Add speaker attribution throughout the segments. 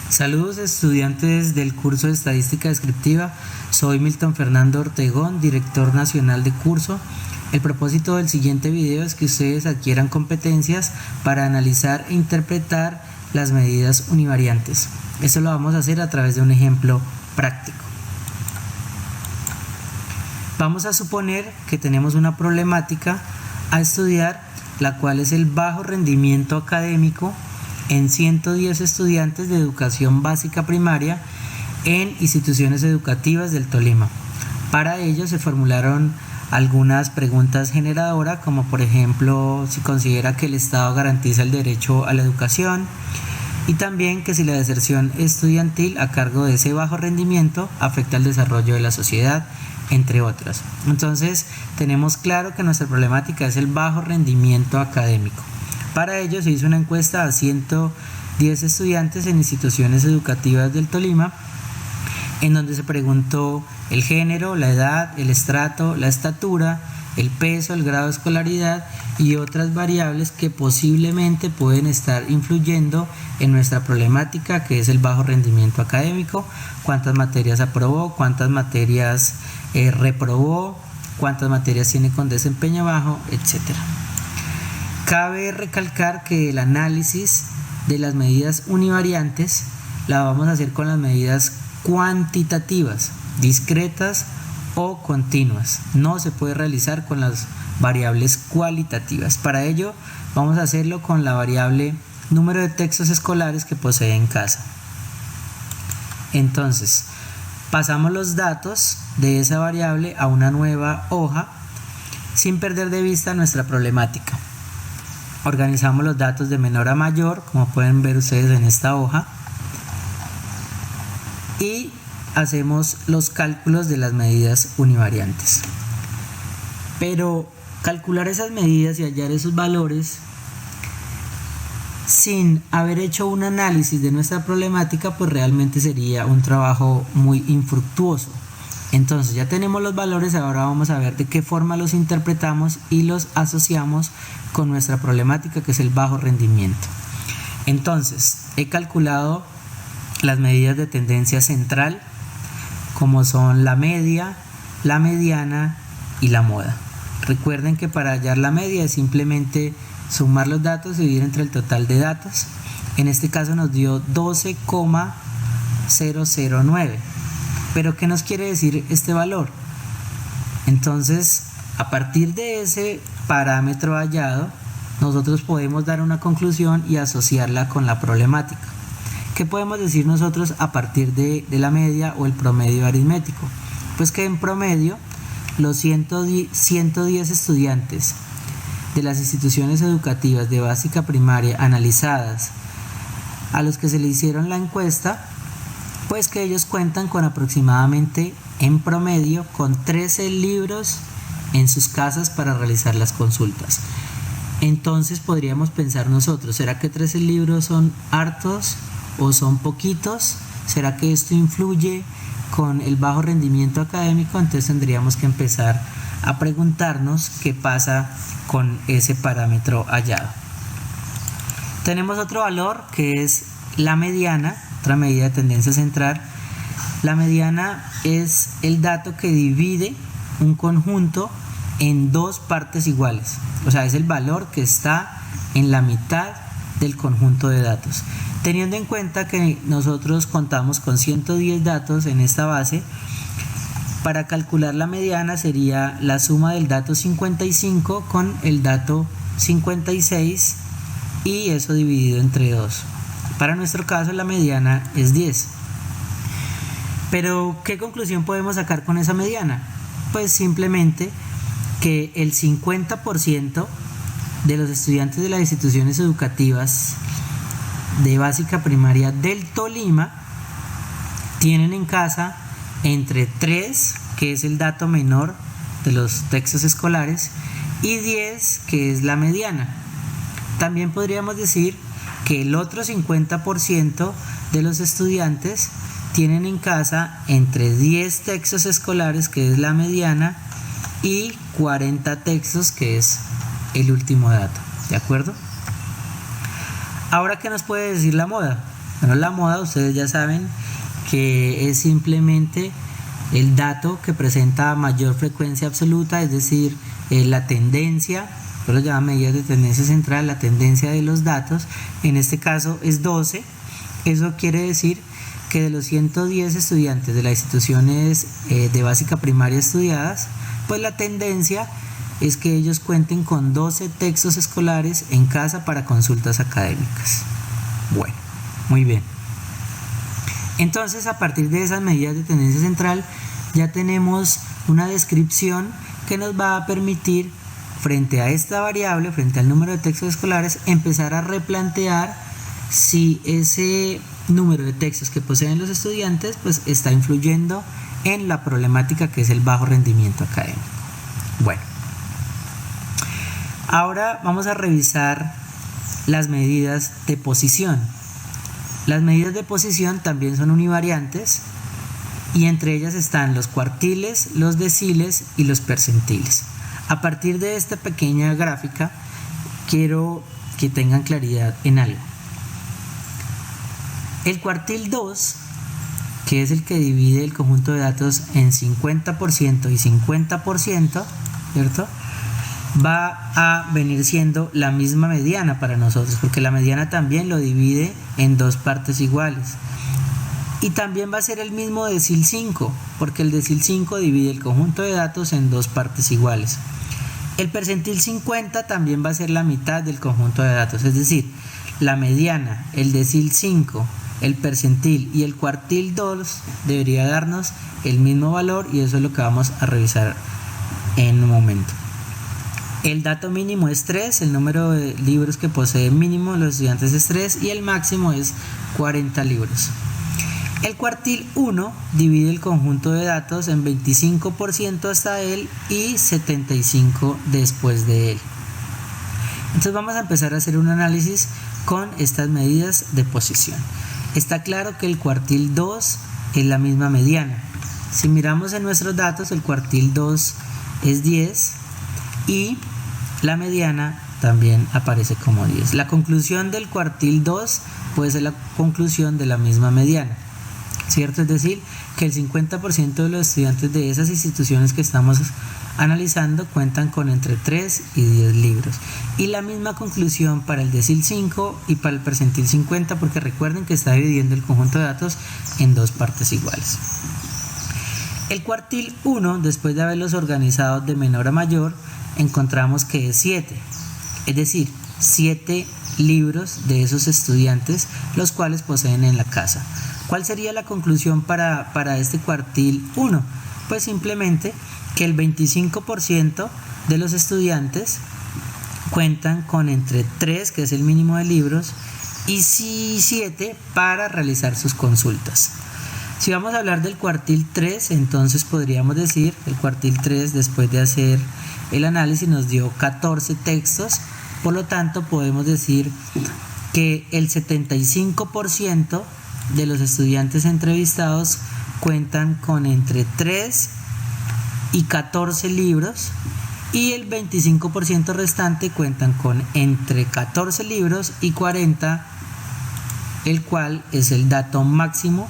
Speaker 1: Saludos estudiantes del curso de Estadística Descriptiva, soy Milton Fernando Ortegón, director nacional de curso. El propósito del siguiente video es que ustedes adquieran competencias para analizar e interpretar las medidas univariantes. Esto lo vamos a hacer a través de un ejemplo práctico. Vamos a suponer que tenemos una problemática a estudiar, la cual es el bajo rendimiento académico en 110 estudiantes de educación básica primaria en instituciones educativas del Tolima. Para ello se formularon algunas preguntas generadoras, como por ejemplo si considera que el Estado garantiza el derecho a la educación y también que si la deserción estudiantil a cargo de ese bajo rendimiento afecta al desarrollo de la sociedad, entre otras. Entonces tenemos claro que nuestra problemática es el bajo rendimiento académico. Para ello se hizo una encuesta a 110 estudiantes en instituciones educativas del Tolima, en donde se preguntó el género, la edad, el estrato, la estatura, el peso, el grado de escolaridad y otras variables que posiblemente pueden estar influyendo en nuestra problemática, que es el bajo rendimiento académico, cuántas materias aprobó, cuántas materias reprobó, cuántas materias tiene con desempeño bajo, etc. Cabe recalcar que el análisis de las medidas univariantes la vamos a hacer con las medidas cuantitativas, discretas o continuas. No se puede realizar con las variables cualitativas. Para ello vamos a hacerlo con la variable número de textos escolares que posee en casa. Entonces, pasamos los datos de esa variable a una nueva hoja sin perder de vista nuestra problemática. Organizamos los datos de menor a mayor, como pueden ver ustedes en esta hoja, y hacemos los cálculos de las medidas univariantes. Pero calcular esas medidas y hallar esos valores sin haber hecho un análisis de nuestra problemática, pues realmente sería un trabajo muy infructuoso. Entonces ya tenemos los valores, ahora vamos a ver de qué forma los interpretamos y los asociamos con nuestra problemática, que es el bajo rendimiento. Entonces he calculado las medidas de tendencia central, como son la media, la mediana y la moda. Recuerden que para hallar la media es simplemente sumar los datos y dividir entre el total de datos. En este caso nos dio 12,009. Pero ¿qué nos quiere decir este valor? Entonces, a partir de ese parámetro hallado, nosotros podemos dar una conclusión y asociarla con la problemática. ¿Qué podemos decir nosotros a partir de la media o el promedio aritmético? Pues que en promedio los 110 estudiantes de las instituciones educativas de básica primaria analizadas, a los que se le hicieron la encuesta, pues que ellos cuentan con aproximadamente en promedio con 13 libros en sus casas para realizar las consultas. Entonces podríamos pensar nosotros, ¿será que 13 libros son hartos o son poquitos? ¿Será que esto influye con el bajo rendimiento académico? Entonces tendríamos que empezar a preguntarnos qué pasa con ese parámetro hallado. Tenemos otro valor que es la mediana, otra medida de tendencia central. La mediana es el dato que divide un conjunto en dos partes iguales, o sea, es el valor que está en la mitad del conjunto de datos. Teniendo en cuenta que nosotros contamos con 110 datos en esta base, para calcular la mediana sería la suma del dato 55 con el dato 56 y eso dividido entre 2. Para nuestro caso la mediana es 10. Pero ¿qué conclusión podemos sacar con esa mediana? Pues simplemente que el 50% de los estudiantes de las instituciones educativas de básica primaria del Tolima tienen en casa entre 3, que es el dato menor de los textos escolares, y 10, que es la mediana. También podríamos decir que el otro 50% de los estudiantes tienen en casa entre 10 textos escolares, que es la mediana, y 40 textos, que es el último dato. ¿De acuerdo? Ahora, ¿qué nos puede decir la moda? Bueno, la moda, ustedes ya saben que es simplemente el dato que presenta mayor frecuencia absoluta, es decir, la tendencia, yo lo llamo medidas de tendencia central, la tendencia de los datos, en este caso es 12. Eso quiere decir que de los 110 estudiantes de las instituciones de básica primaria estudiadas, pues la tendencia es que ellos cuenten con 12 textos escolares en casa para consultas académicas. Bueno, muy bien. Entonces, a partir de esas medidas de tendencia central, ya tenemos una descripción que nos va a permitir, frente a esta variable, frente al número de textos escolares, empezar a replantear si ese número de textos que poseen los estudiantes pues está influyendo en la problemática que es el bajo rendimiento académico. Bueno, ahora vamos a revisar las medidas de posición. Las medidas de posición también son univariantes y entre ellas están los cuartiles, los deciles y los percentiles. A partir de esta pequeña gráfica quiero que tengan claridad en algo. El cuartil 2, que es el que divide el conjunto de datos en 50% y 50%, ¿cierto?, va a venir siendo la misma mediana para nosotros, porque la mediana también lo divide en dos partes iguales. Y también va a ser el mismo decil 5, porque el decil 5 divide el conjunto de datos en dos partes iguales. El percentil 50 también va a ser la mitad del conjunto de datos, es decir, la mediana, el decil 5, el percentil y el cuartil 2 debería darnos el mismo valor, y eso es lo que vamos a revisar en un momento. El dato mínimo es 3, el número de libros que posee mínimo los estudiantes es 3 y el máximo es 40 libros. El cuartil 1 divide el conjunto de datos en 25% hasta él y 75% después de él. Entonces vamos a empezar a hacer un análisis con estas medidas de posición. Está claro que el cuartil 2 es la misma mediana. Si miramos en nuestros datos, el cuartil 2 es 10 y la mediana también aparece como 10. La conclusión del cuartil 2 puede ser la conclusión de la misma mediana, ¿cierto? Es decir, que el 50% de los estudiantes de esas instituciones que estamos analizando cuentan con entre 3 y 10 libros. Y la misma conclusión para el decil 5 y para el percentil 50, porque recuerden que está dividiendo el conjunto de datos en dos partes iguales. El cuartil 1, después de haberlos organizado de menor a mayor, encontramos que es 7, es decir, 7 libros de esos estudiantes los cuales poseen en la casa. ¿Cuál sería la conclusión para este cuartil 1? Pues simplemente que el 25% de los estudiantes cuentan con entre 3, que es el mínimo de libros, y 7 para realizar sus consultas. Si vamos a hablar del cuartil 3, entonces podríamos decir, el cuartil 3 después de hacer el análisis nos dio 14 textos, por lo tanto podemos decir que el 75% de los estudiantes entrevistados cuentan con entre 3 y 14 libros y el 25% restante cuentan con entre 14 libros y 40, el cual es el dato máximo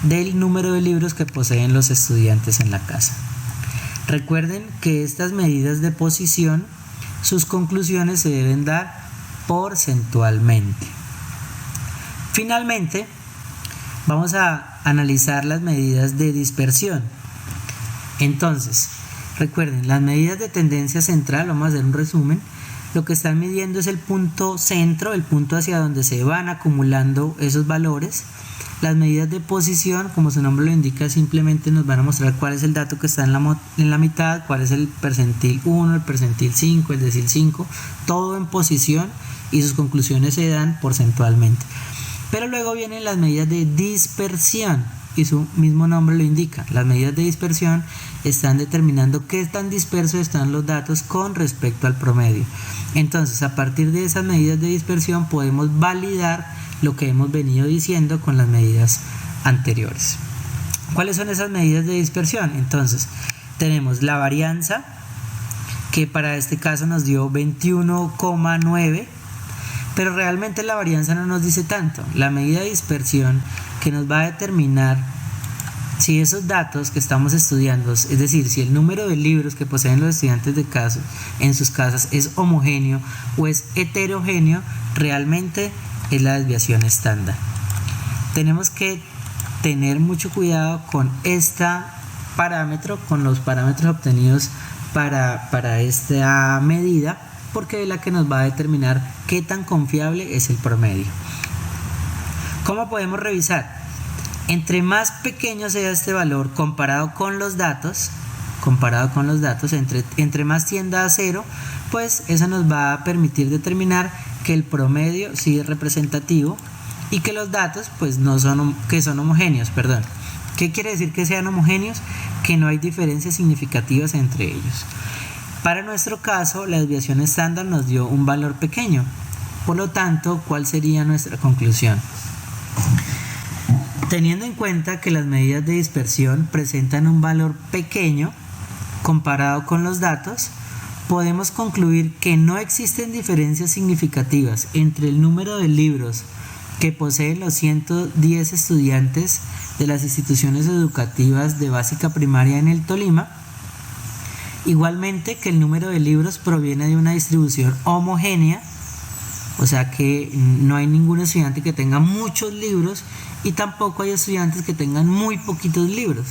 Speaker 1: del número de libros que poseen los estudiantes en la casa. Recuerden que estas medidas de posición, sus conclusiones se deben dar porcentualmente. Finalmente, vamos a analizar las medidas de dispersión. Entonces, recuerden, las medidas de tendencia central, vamos a hacer un resumen. Lo que están midiendo es el punto centro, el punto hacia donde se van acumulando esos valores. Las medidas de posición, como su nombre lo indica, simplemente nos van a mostrar cuál es el dato que está en la mitad, cuál es el percentil 1, el percentil 5, el decil 5, todo en posición, y sus conclusiones se dan porcentualmente. Pero luego vienen las medidas de dispersión, y su mismo nombre lo indica. Las medidas de dispersión están determinando qué tan dispersos están los datos con respecto al promedio. Entonces, a partir de esas medidas de dispersión podemos validar lo que hemos venido diciendo con las medidas anteriores. ¿Cuáles son esas medidas de dispersión? Entonces, tenemos la varianza, que para este caso nos dio 21,9. Pero realmente la varianza no nos dice tanto. La medida de dispersión que nos va a determinar si esos datos que estamos estudiando, es decir, si el número de libros que poseen los estudiantes en sus casas es homogéneo o es heterogéneo, realmente es la desviación estándar. Tenemos que tener mucho cuidado con con los parámetros obtenidos para esta medida, porque es la que nos va a determinar qué tan confiable es el promedio. ¿Cómo podemos revisar? Entre más pequeño sea este valor comparado con los datos, entre más tienda a 0, pues eso nos va a permitir determinar que el promedio sí es representativo y que los datos pues son homogéneos, perdón. ¿Qué quiere decir que sean homogéneos? Que no hay diferencias significativas entre ellos. Para nuestro caso, la desviación estándar nos dio un valor pequeño. Por lo tanto, ¿cuál sería nuestra conclusión? Teniendo en cuenta que las medidas de dispersión presentan un valor pequeño comparado con los datos, podemos concluir que no existen diferencias significativas entre el número de libros que poseen los 110 estudiantes de las instituciones educativas de básica primaria en el Tolima. Igualmente que el número de libros proviene de una distribución homogénea, o sea que no hay ningún estudiante que tenga muchos libros y tampoco hay estudiantes que tengan muy poquitos libros.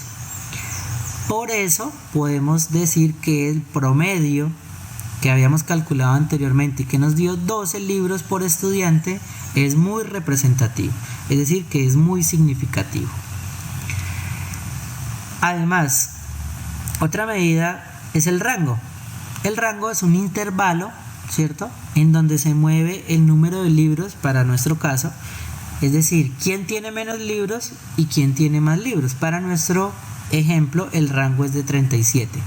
Speaker 1: Por eso podemos decir que el promedio que habíamos calculado anteriormente y que nos dio 12 libros por estudiante es muy representativo, es decir, que es muy significativo. Además, otra medida es el rango. El rango es un intervalo, ¿cierto?, en donde se mueve el número de libros para nuestro caso, es decir, quién tiene menos libros y quién tiene más libros. Para nuestro ejemplo, el rango es de 37.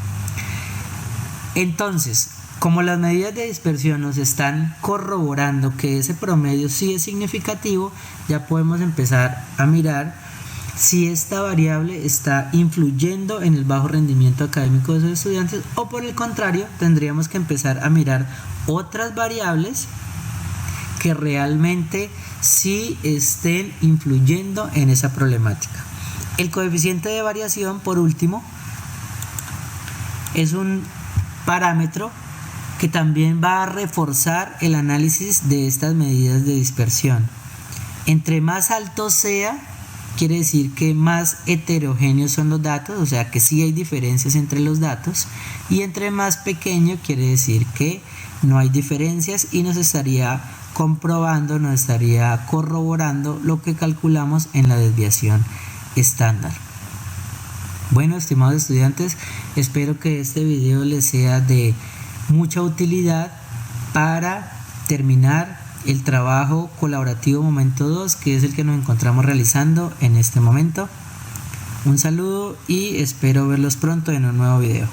Speaker 1: Entonces, como las medidas de dispersión nos están corroborando que ese promedio sí es significativo, ya podemos empezar a mirar si esta variable está influyendo en el bajo rendimiento académico de los estudiantes, o por el contrario, tendríamos que empezar a mirar otras variables que realmente sí estén influyendo en esa problemática. El coeficiente de variación, por último, es un parámetro que también va a reforzar el análisis de estas medidas de dispersión. Entre más alto sea, quiere decir que más heterogéneos son los datos, o sea que sí hay diferencias entre los datos, y entre más pequeño quiere decir que no hay diferencias y nos estaría comprobando, nos estaría corroborando lo que calculamos en la desviación estándar. Bueno, estimados estudiantes, espero que este video les sea de mucha utilidad para terminar el trabajo colaborativo momento 2, que es el que nos encontramos realizando en este momento. Un saludo y espero verlos pronto en un nuevo video.